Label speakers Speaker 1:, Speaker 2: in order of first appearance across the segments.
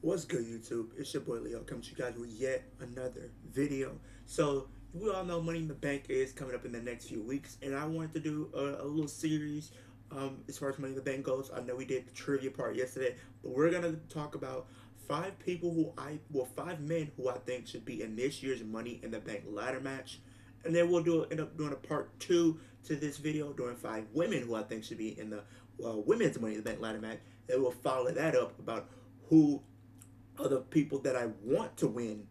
Speaker 1: What's good, YouTube? It's your boy Leo coming to you guys with yet another video. So, we all know Money in the Bank is coming up in the next few weeks, and I wanted to do a little series as far as Money in the Bank goes. I know we did the trivia part yesterday, but we're going to talk about five men who I think should be in this year's Money in the Bank ladder match. And then end up doing a part two to this video, doing five women who I think should be in the women's Money in the Bank ladder match. And we'll follow that up about who are the people that I want to win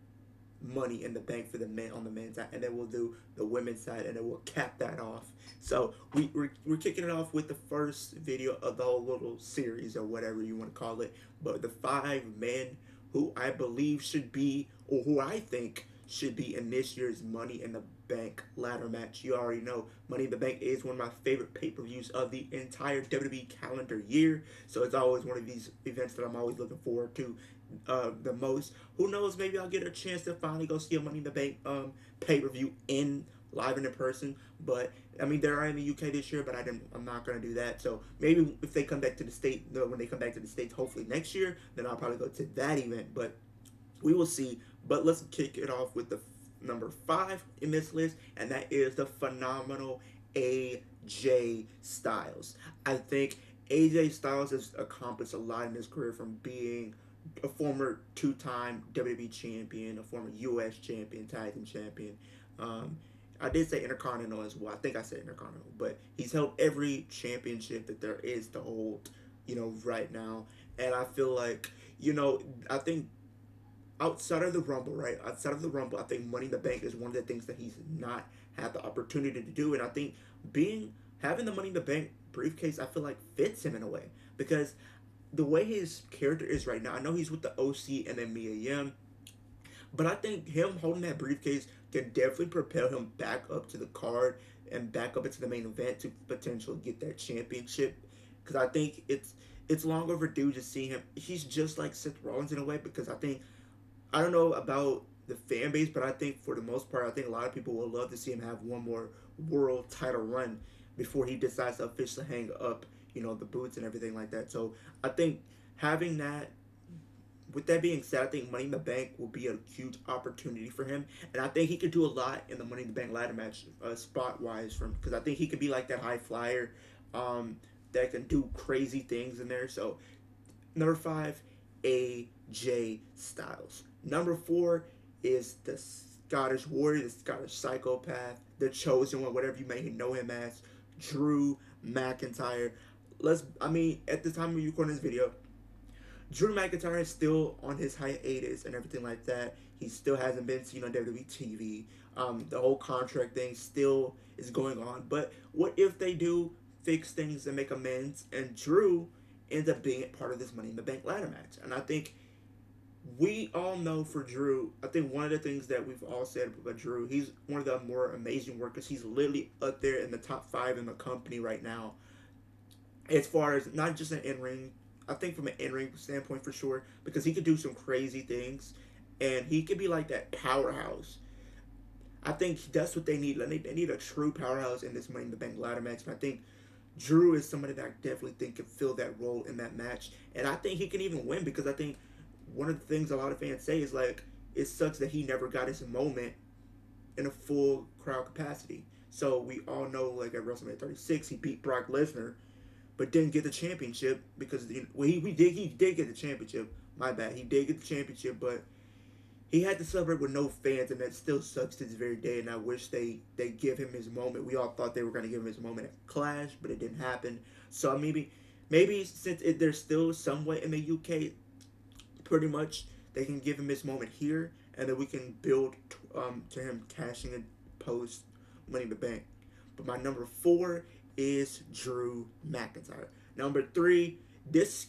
Speaker 1: Money in the Bank for the men on the men's side, and then we'll do the women's side, and then we'll cap that off. So we're kicking it off with the first video of the whole little series or whatever you want to call it. But the five men who I believe should be, or who I think should be in this year's Money in the Bank ladder match. You already know Money in the Bank is one of my favorite pay-per-views of the entire WWE calendar year. So it's always one of these events that I'm always looking forward to the most. Who knows? Maybe I'll get a chance to finally go see a Money in the Bank pay-per-view in live and in person. But I mean, they're in the UK this year, but I'm not gonna do that. So maybe if they come back to the state, when they come back to the states, hopefully next year, then I'll probably go to that event. But we will see. But let's kick it off with the number five in this list, and that is the phenomenal AJ Styles. I think AJ Styles has accomplished a lot in his career, from being a former two-time WWE champion, a former U.S. champion, tag team champion. Um, I did say Intercontinental as well. I think I said Intercontinental, but he's held every championship that there is to hold, right now. And I feel like, I think outside of the Rumble, right? Outside of the Rumble, I think Money in the Bank is one of the things that he's not had the opportunity to do. And I think having the Money in the Bank briefcase, I feel like fits him in a way, because the way his character is right now, I know he's with the OC and then Mia Yim, but I think him holding that briefcase can definitely propel him back up to the card and back up into the main event to potentially get that championship. Because I think it's long overdue to see him. He's just like Seth Rollins in a way, because I don't know about the fan base, but I think for the most part, I think a lot of people would love to see him have one more world title run before he decides to officially hang up, the boots and everything like that. So I think having that, with that being said, I think Money in the Bank will be a huge opportunity for him, and I think he could do a lot in the Money in the Bank ladder match, spot wise, from because I think he could be like that high flyer, that can do crazy things in there. So number five, AJ Styles. Number four is the Scottish Warrior, the Scottish Psychopath, the Chosen One, whatever you may know him as, Drew McIntyre. At the time of recording this video, Drew McIntyre is still on his hiatus and everything like that. He still hasn't been seen on WWE TV. The whole contract thing still is going on. But what if they do fix things and make amends, and Drew ends up being part of this Money in the Bank ladder match? And I think we all know for Drew, I think one of the things that we've all said about Drew, he's one of the more amazing workers. He's literally up there in the top five in the company right now, as far as not just an in-ring, I think from an in-ring standpoint for sure, because he could do some crazy things, and he could be like that powerhouse. I think that's what they need. They need a true powerhouse in this Money in the Bank ladder match, and I think Drew is somebody that I definitely think can fill that role in that match, and I think he can even win, because I think one of the things a lot of fans say is like, it sucks that he never got his moment in a full crowd capacity. So we all know, like at WrestleMania 36, he beat Brock Lesnar, but didn't get the championship because he did get the championship. My bad, he did get the championship, but he had to celebrate with no fans, and that still sucks to this very day. And I wish they give him his moment. We all thought they were going to give him his moment at Clash, but it didn't happen. So maybe since there's still somewhat in the UK, pretty much they can give him his moment here, and then we can build to him cashing in post Money in the Bank. But my number four is Drew McIntyre. Number three, this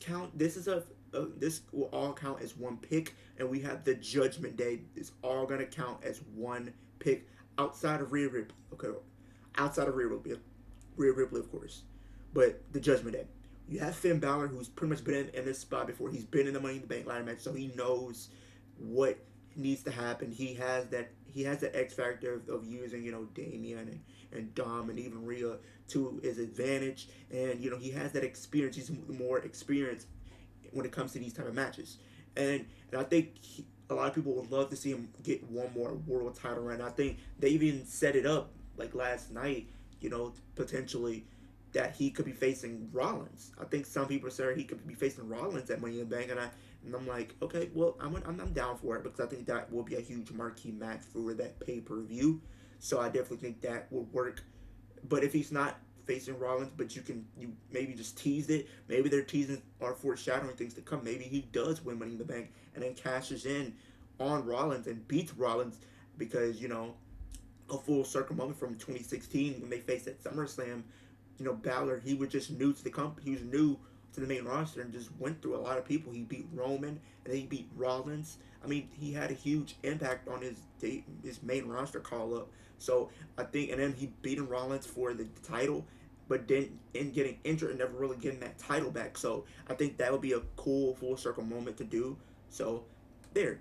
Speaker 1: will all count as one pick, and we have the Judgment Day. It's all gonna count as one pick outside of Rhea Ripley. Okay, outside of Rhea Ripley, of course, but the Judgment Day. You have Finn Balor, who's pretty much been in this spot before. He's been in the Money in the Bank ladder match, so he knows what needs to happen. He has that X factor of using, Damian and Dom and even Rhea to his advantage, and he has that experience. He's more experienced when it comes to these type of matches. And I think a lot of people would love to see him get one more world title run. I think they even set it up like last night, potentially that he could be facing Rollins. I think some people say he could be facing Rollins at Money in the Bank, and I'm like, okay, well, I'm down for it because I think that will be a huge marquee match for that pay per view. So I definitely think that will work. But if he's not facing Rollins, but you maybe just teased it. Maybe they're teasing or foreshadowing things to come. Maybe he does win Money in the Bank and then cashes in on Rollins and beats Rollins because a full circle moment from 2016 when they faced at SummerSlam. Balor, he was just new to the company. He was new to the main roster and just went through a lot of people. He beat Roman and then he beat Rollins. I mean, he had a huge impact on his main roster call up. So I think, and then he beating Rollins for the title, but then in getting injured and never really getting that title back. So I think that would be a cool full circle moment to do. So there,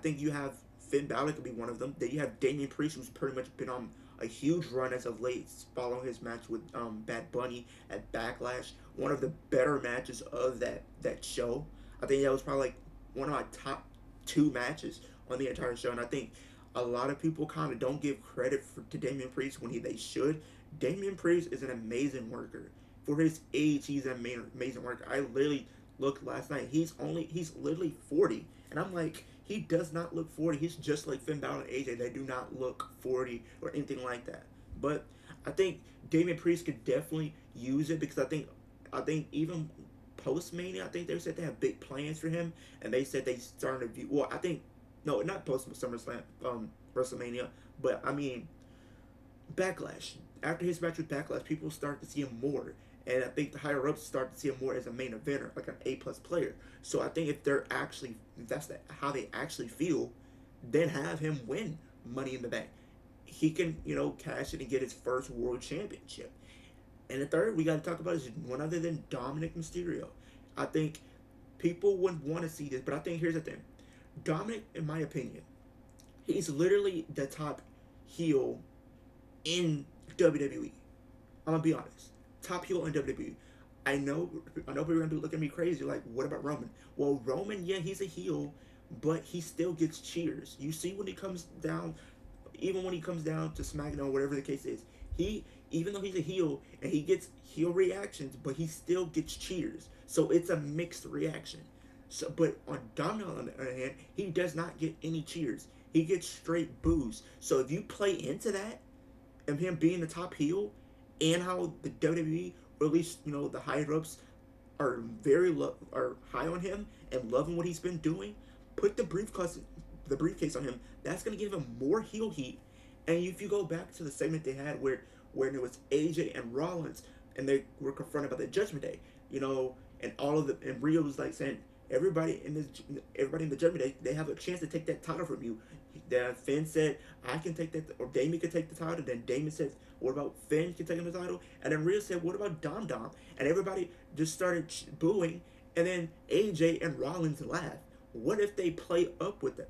Speaker 1: think you have Finn Balor could be one of them. Then you have Damian Priest, who's pretty much been on a huge run as of late, following his match with Bad Bunny at Backlash. One of the better matches of that show. I think that was probably like one of my top two matches on the entire show, and I think a lot of people kind of don't give credit to Damian Priest when they should. Damian Priest is an amazing worker. For his age, he's an amazing worker. I literally looked last night. He's literally 40, and I'm like, he does not look 40. He's just like Finn Balor and AJ. They do not look 40 or anything like that. But I think Damian Priest could definitely use it because I think even post Mania, I think they said they have big plans for him, and they said they started to view. Well, I think no, not post SummerSlam, WrestleMania, but I mean Backlash. After his match with Backlash, people start to see him more, and I think the higher ups start to see him more as a main eventer, like an A+ player. So I think if that's how they actually feel, then have him win Money in the Bank. He can cash it and get his first world championship. And the third we got to talk about is one other than Dominic Mysterio. I think people wouldn't want to see this, but I think here's the thing. Dominic, in my opinion, he's literally the top heel in WWE. I'm gonna be honest. Top heel in WWE. I know people are gonna look at me crazy, like, what about Roman? Well, Roman, yeah, he's a heel, but he still gets cheers. You see when he comes down, even when he comes down to SmackDown, whatever the case is, even though he's a heel and he gets heel reactions, but he still gets cheers. So it's a mixed reaction. So, but on Dominic, on the other hand, he does not get any cheers. He gets straight boos. So if you play into that, and him being the top heel, and how the WWE, or at least the higher ups, are are high on him and loving what he's been doing, put the briefcase on him. That's gonna give him more heel heat. And if you go back to the segment they had where it was AJ and Rollins, and they were confronted by the Judgment Day, and all of and Rio was like saying, everybody in the Judgment Day, they have a chance to take that title from you. Then Finn said, I can take that, or Damien can take the title. Then Damien said, what about Finn can take the title? And then Rhea said, what about Dom Dom? And everybody just started booing. And then AJ and Rollins laughed. What if they play up with that?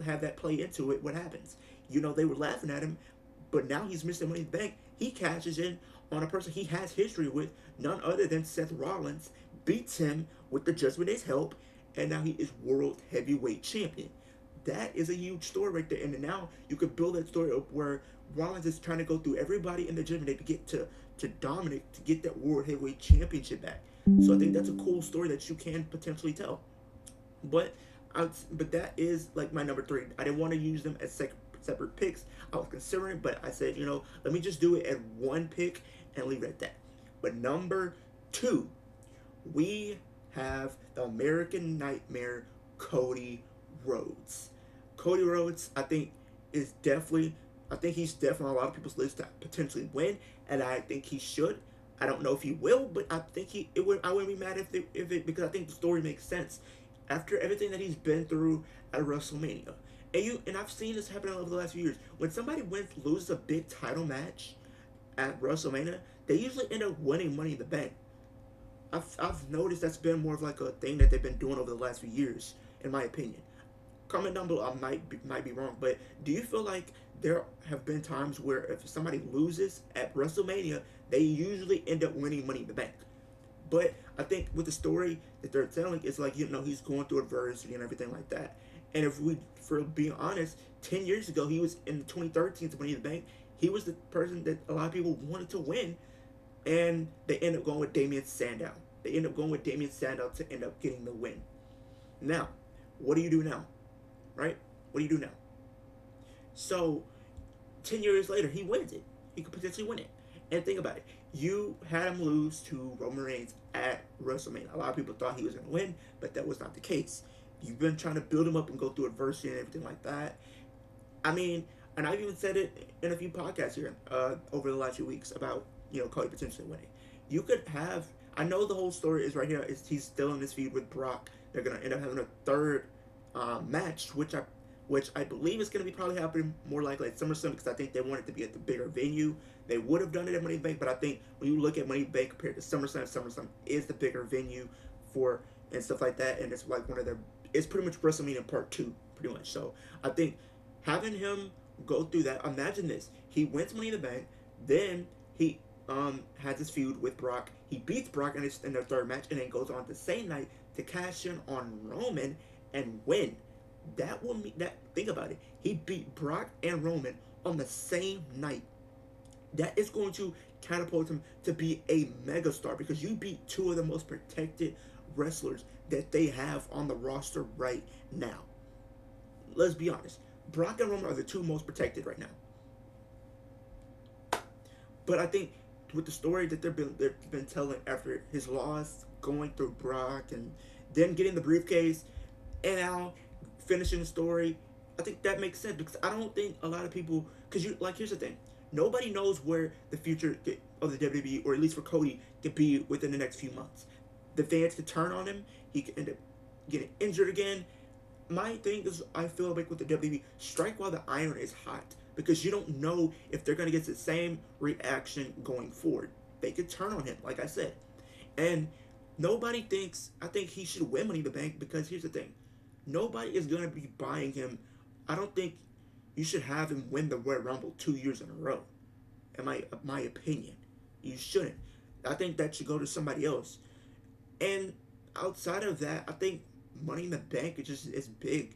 Speaker 1: Have that play into it. What happens? They were laughing at him, but now he's missing Money in the Bank. He cashes in on a person he has history with, none other than Seth Rollins, beats him with the Judgment Day's help, and now he is World Heavyweight Champion. That is a huge story right there. And now you could build that story up where Rollins is trying to go through everybody in the Judgment Day to get to Dominic to get that World Heavyweight Championship back. So I think that's a cool story that you can potentially tell. But that is like my number 3. I didn't want to use them as separate picks. I was considering, but I said, let me just do it at one pick and leave it at that. But number 2, we have the American Nightmare, Cody Rhodes. Cody Rhodes, I think he's definitely on a lot of people's list to potentially win, and I think he should. I don't know if he will, but I think I wouldn't be mad if it because I think the story makes sense after everything that he's been through at WrestleMania. And I've seen this happen over the last few years. When somebody loses a big title match at WrestleMania, they usually end up winning Money in the Bank. I've noticed that's been more of like a thing that they've been doing over the last few years, in my opinion. Comment down below. I might be wrong, but do you feel like there have been times where if somebody loses at WrestleMania, they usually end up winning Money in the Bank? But I think with the story that they're telling, it's like, he's going through adversity and everything like that. And if we, for being honest, 10 years ago, he was in the 2013 Money in the Bank. He was the person that a lot of people wanted to win, and they end up going with Damien Sandow. They end up going with Damien Sandow to end up getting the win. Now, what do you do now? Right? What do you do now? So, 10 years later, he wins it. He could potentially win it. And think about it. You had him lose to Roman Reigns at WrestleMania. A lot of people thought he was going to win, but that was not the case. You've been trying to build him up and go through adversity and everything like that. I mean, and I've even said it in a few podcasts here over the last few weeks about, Cody potentially winning. You could have, I know the whole story is right here, is he's still in this feud with Brock. They're going to end up having a third match, which I believe is going to be probably happening more likely at SummerSlam, because I think they want it to be at the bigger venue. They would have done it at Money in the Bank, but I think when you look at Money in the Bank compared to SummerSlam is the bigger venue for and stuff like that, and it's like it's pretty much WrestleMania Part 2, pretty much. So I think having him go through that, imagine this, he wins Money in the Bank, then he has his feud with Brock, he beats Brock in their third match, and then goes on the same night to cash in on Roman and win. That will mean that, think about it, he beat Brock and Roman on the same night. That is going to catapult him to be a megastar, because you beat two of the most protected wrestlers that they have on the roster right now. Let's be honest, Brock and Roman are the two most protected right now. But I think with the story that they've been telling after his loss, going through Brock and then getting the briefcase, and now finishing the story, I think that makes sense, because I don't think a lot of people, because here's the thing, nobody knows where the future of the WWE, or at least for Cody, could be within the next few months. The fans could turn on him. He could end up getting injured again. My thing is, I feel like with the WWE, strike while the iron is hot, because you don't know if they're going to get the same reaction going forward. They could turn on him, like I said. And nobody thinks, I think he should win Money in the Bank, because here's the thing, nobody is going to be buying him. I don't think you should have him win the Royal Rumble 2 years in a row. In my opinion, you shouldn't. I think that should go to somebody else. And outside of that, I think Money in the Bank is big.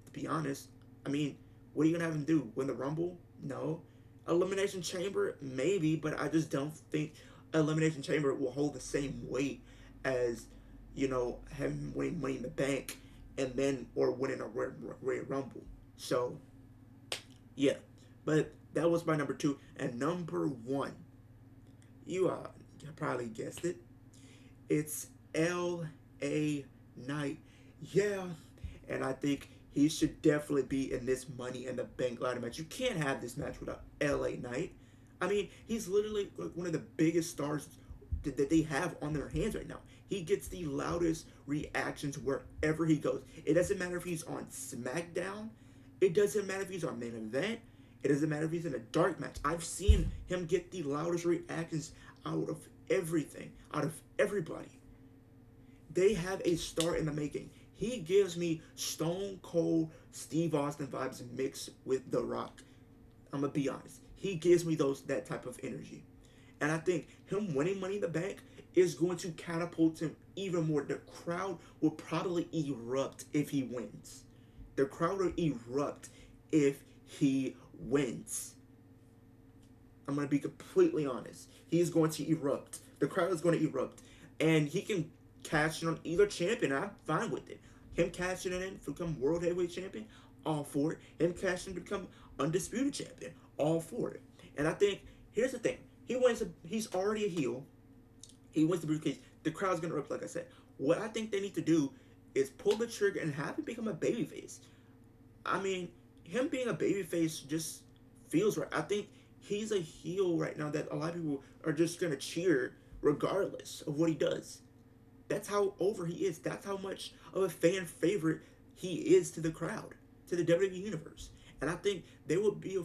Speaker 1: To be honest, I mean, what are you gonna have him do? Win the Rumble? No. Elimination Chamber? Maybe, but I just don't think Elimination Chamber will hold the same weight as, him winning Money in the Bank and then, or winning a Royal Rumble. So, yeah. But that was my number 2. And number 1, you probably guessed it, it's L.A. Knight. Yeah. And I think he should definitely be in this Money in the Bank ladder match. You can't have this match without L.A. Knight. I mean, he's literally one of the biggest stars that they have on their hands right now. He gets the loudest reactions wherever he goes. It doesn't matter if he's on SmackDown. It doesn't matter if he's on Main Event. It doesn't matter if he's in a dark match. I've seen him get the loudest reactions out of everything, out of everybody. They have a star in the making. He gives me Stone Cold Steve Austin vibes mixed with The Rock. I'm going to be honest. He gives me that type of energy. And I think him winning Money in the Bank is going to catapult him even more. The crowd will probably erupt if he wins. The crowd will erupt if he wins. I'm going to be completely honest. He's going to erupt. The crowd is going to erupt. And he can cash in on either champion. I'm fine with it. Him cashing in to become World Heavyweight Champion, all for it. Him cashing in to become Undisputed Champion, all for it. And I think, here's the thing. He's already a heel. He wins the briefcase. The crowd's going to erupt, like I said. What I think they need to do is pull the trigger and have him become a babyface. I mean, him being a babyface just feels right. I think he's a heel right now that a lot of people are just going to cheer regardless of what he does. That's how over he is. That's how much of a fan favorite he is to the crowd, to the WWE Universe. And I think they would be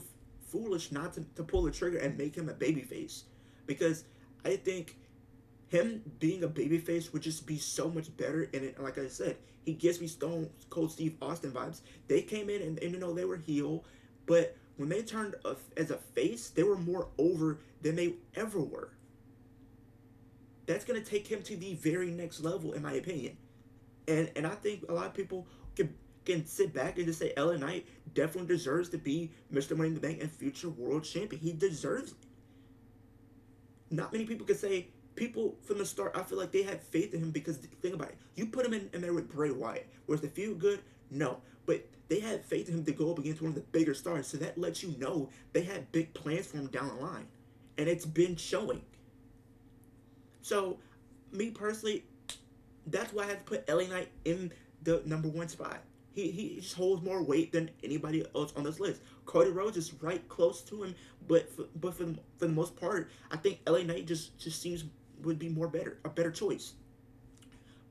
Speaker 1: foolish not to pull the trigger and make him a babyface. Because I think him being a babyface would just be so much better. And like I said, he gives me Stone Cold Steve Austin vibes. They came in and they were heel. But when they turned as a face, they were more over than they ever were. that's gonna take him to the very next level, in my opinion. And I think a lot of people can sit back and just say LA Knight definitely deserves to be Mr. Money in the Bank and future world champion. He deserves it. Not many people can say, people from the start, I feel like they had faith in him because think about it. You put him in there with Bray Wyatt. Was the feud good? No. But they had faith in him to go up against one of the bigger stars. So that lets you know they had big plans for him down the line. And it's been showing. So, me personally, that's why I have to put LA Knight in the number one spot. He just holds more weight than anybody else on this list. Cody Rhodes is right close to him, but for the most part, I think LA Knight just seems would be a better choice.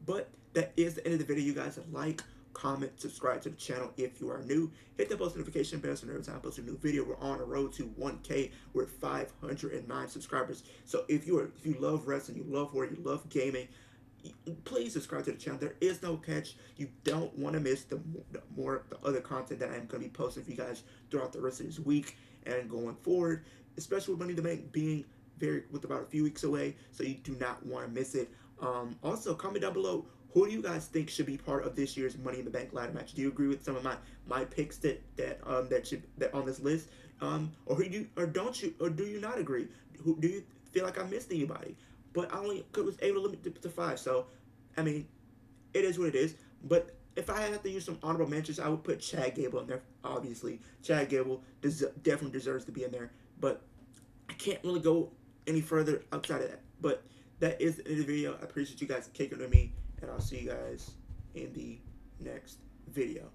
Speaker 1: But that is the end of the video, you guys. Like, comment, subscribe to the channel if you are new. Hit the post notification bell so every time I post a new video. We're on a road to 1K. We're 509 subscribers. So if you love wrestling, you love horror, you love gaming, please subscribe to the channel. There is no catch. You don't want to miss the other content that I'm going to be posting for you guys throughout the rest of this week and going forward, especially with Money in the Bank being with about a few weeks away, so you do not want to miss it. Also, comment down below, who do you guys think should be part of this year's Money in the Bank ladder match? Do you agree with some of my picks that on this list, or do you not agree? Do you feel like I missed anybody? But I only was able to limit it to 5, so I mean, it is what it is. But if I had to use some honorable mentions, I would put Chad Gable in there. Obviously, Chad Gable definitely deserves to be in there, but I can't really go any further outside of that. But that is the end of the video. I appreciate you guys kicking with me, and I'll see you guys in the next video.